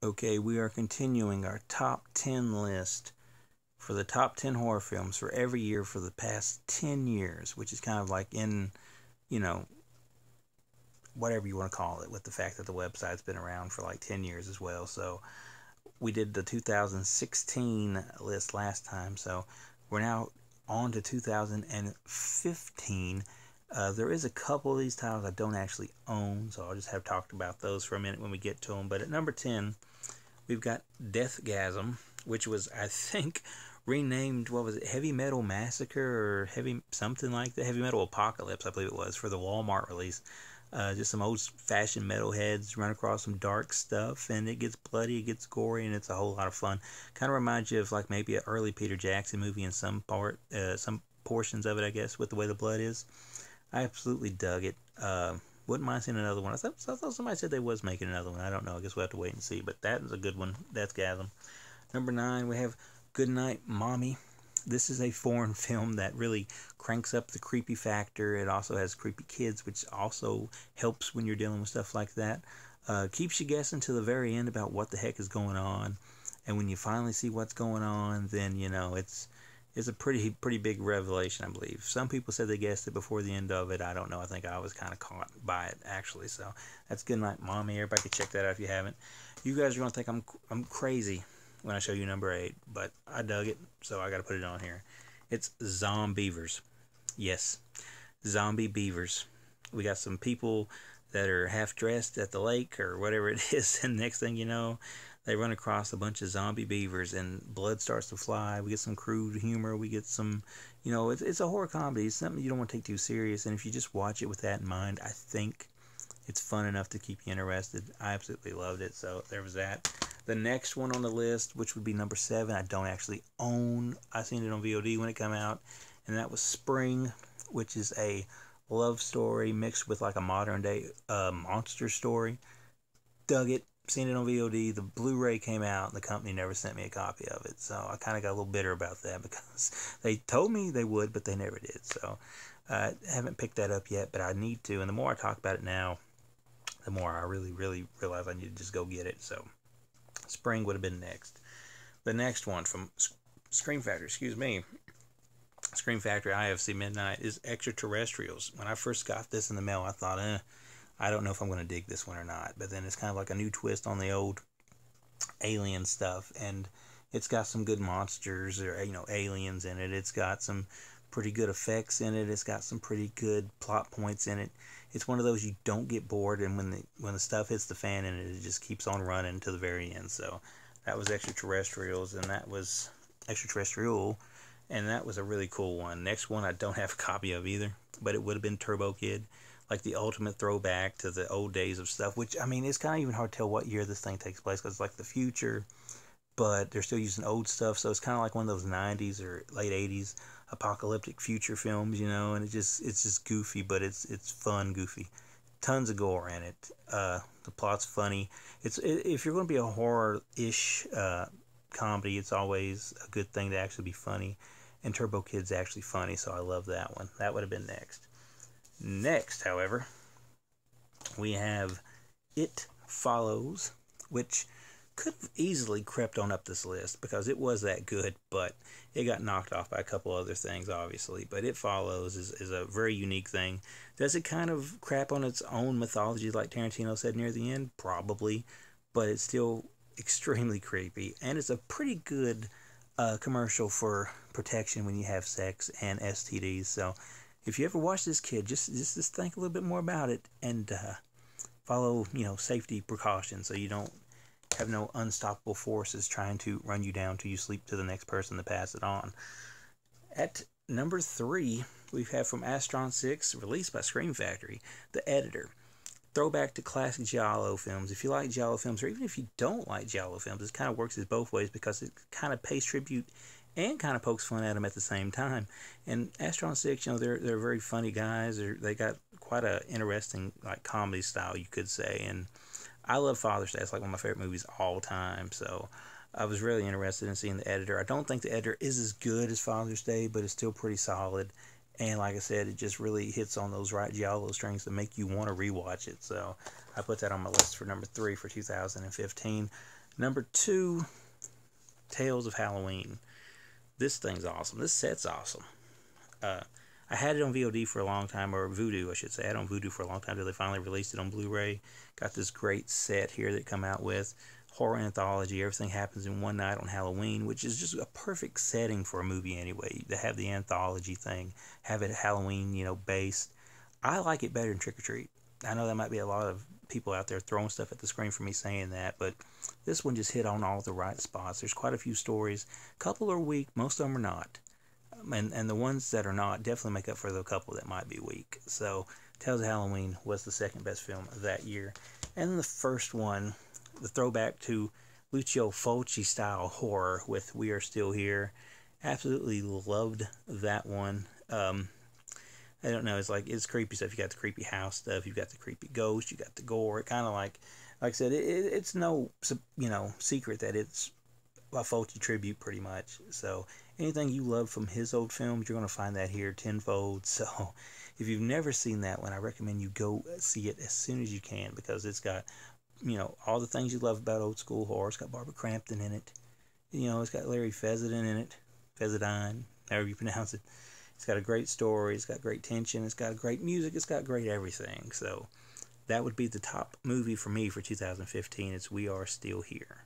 Okay, we are continuing our top 10 list for the top 10 horror films for every year for the past 10 years, which is kind of like in, you know, whatever you want to call it, with the fact that the website's been around for like 10 years as well. So we did the 2016 list last time, so we're now on to 2015. There is a couple of these titles I don't actually own, so I'll just have talked about those for a minute when we get to them. But at number 10, we've got Deathgasm, which was, I think, renamed, what was it, Heavy Metal Massacre or Heavy something like that, Heavy Metal Apocalypse, I believe it was, for the Walmart release. Just some old-fashioned metalheads run across some dark stuff, and it gets bloody, it gets gory, and it's a whole lot of fun. Kind of reminds you of like maybe an early Peter Jackson movie in some portions of it, I guess, with the way the blood is. I absolutely dug it. Wouldn't mind seeing another one. I thought somebody said they was making another one. I don't know. I guess we'll have to wait and see. But that is a good one. Deathgasm. Number 9, we have Goodnight Mommy. This is a foreign film that really cranks up the creepy factor. It also has creepy kids, which also helps when you're dealing with stuff like that. Keeps you guessing to the very end about what the heck is going on. And when you finally see what's going on, then, you know, it's a pretty big revelation, I believe. Some people said they guessed it before the end of it. I don't know. I think I was kind of caught by it, actually. So that's Goodnight Mommy. Everybody can check that out if you haven't. You guys are going to think I'm crazy when I show you number 8, but I dug it, so I got to put it on here. It's Zombeavers. Yes, zombie beavers. We got some people that are half dressed at the lake or whatever it is, and next thing you know, they run across a bunch of zombie beavers and blood starts to fly. We get some crude humor. We get some, it's a horror comedy. It's something you don't want to take too serious, and if you just watch it with that in mind, I think it's fun enough to keep you interested. I absolutely loved it, so there was that. The next one on the list, which would be number 7, I don't actually own. I seen it on VOD when it came out, and that was Spring, which is a love story mixed with like a modern day monster story. Dug it. Seen it on VOD. The Blu-ray came out, and the company never sent me a copy of it, so I kind of got a little bitter about that because they told me they would, but they never did. So I haven't picked that up yet, but I need to. And the more I talk about it now, the more I really, really realize I need to just go get it. So Spring would have been next. The next one from Scream Factory, Scream Factory IFC Midnight, is Extraterrestrials. When I first got this in the mail, I thought, I don't know if I'm going to dig this one or not. But then it's kind of like a new twist on the old alien stuff, and it's got some good monsters or aliens in it. It's got some pretty good effects in it. It's got some pretty good plot points in it. It's one of those you don't get bored, and when the stuff hits the fan in it, it just keeps on running to the very end. So that was Extraterrestrials, and that was Extraterrestrial, and that was a really cool one. Next one I don't have a copy of either, but it would have been Turbo Kid, like the ultimate throwback to the old days of stuff, which, I mean, it's kind of even hard to tell what year this thing takes place because it's like the future, but they're still using old stuff, so it's kind of like one of those 90s or late 80s apocalyptic future films, and it's just goofy, but it's fun goofy. Tons of gore in it. The plot's funny. If you're going to be a horror-ish comedy, it's always a good thing to actually be funny, and Turbo Kid's actually funny, so I love that one. That would have been next. Next, however, we have It Follows, which could have easily crept on up this list because it was that good, but it got knocked off by a couple other things, obviously. But It Follows is a very unique thing. Does it kind of crap on its own mythology, like Tarantino said near the end? Probably, but it's still extremely creepy, and it's a pretty good commercial for protection when you have sex and STDs. So if you ever watch this, kid, just think a little bit more about it and follow safety precautions so you don't have no unstoppable forces trying to run you down till you sleep to the next person to pass it on. At number 3, we've had from Astron 6, released by Scream Factory, The Editor. Throwback to classic Giallo films. If you like Giallo films, or even if you don't like Giallo films, it kind of works as both ways because it kind of pays tribute and kind of pokes fun at them at the same time. And Astron 6, they're very funny guys. They got quite a interesting comedy style, you could say. And I love Father's Day. It's like one of my favorite movies all time. So I was really interested in seeing The Editor. I don't think The Editor is as good as Father's Day, but it's still pretty solid. And like I said, it just really hits on those right Giallo strings that make you want to rewatch it. So I put that on my list for number 3 for 2015. Number 2, Tales of Halloween. This thing's awesome. This set's awesome. I had it on VOD for a long time, or Vudu, I should say. I had it on Vudu for a long time until they finally released it on Blu-ray. Got this great set here that come out with. Horror anthology. Everything happens in one night on Halloween, which is just a perfect setting for a movie anyway. To have the anthology thing, have it Halloween, based. I like it better than Trick or Treat. I know there might be a lot of people out there throwing stuff at the screen for me saying that, but this one just hit on all the right spots. There's quite a few stories. A couple are weak, most of them are not. And the ones that are not definitely make up for the couple that might be weak. So Tales of Halloween was the second best film of that year. And the first one, the throwback to Lucio Fulci style horror with We Are Still Here. Absolutely loved that one. I don't know, it's creepy stuff. You got the creepy house stuff, you got the creepy ghost, you got the gore. It kind of like I said, it's no secret that it's a Fulci tribute pretty much. So anything you love from his old films, you're going to find that here tenfold. So if you've never seen that one, I recommend you go see it as soon as you can, because it's got all the things you love about old school horror. It's got Barbara Crampton in it. It's got Larry Fessenden in it. Fessenden, however you pronounce it. It's got a great story. It's got great tension. It's got great music. It's got great everything. So that would be the top movie for me for 2015. It's We Are Still Here.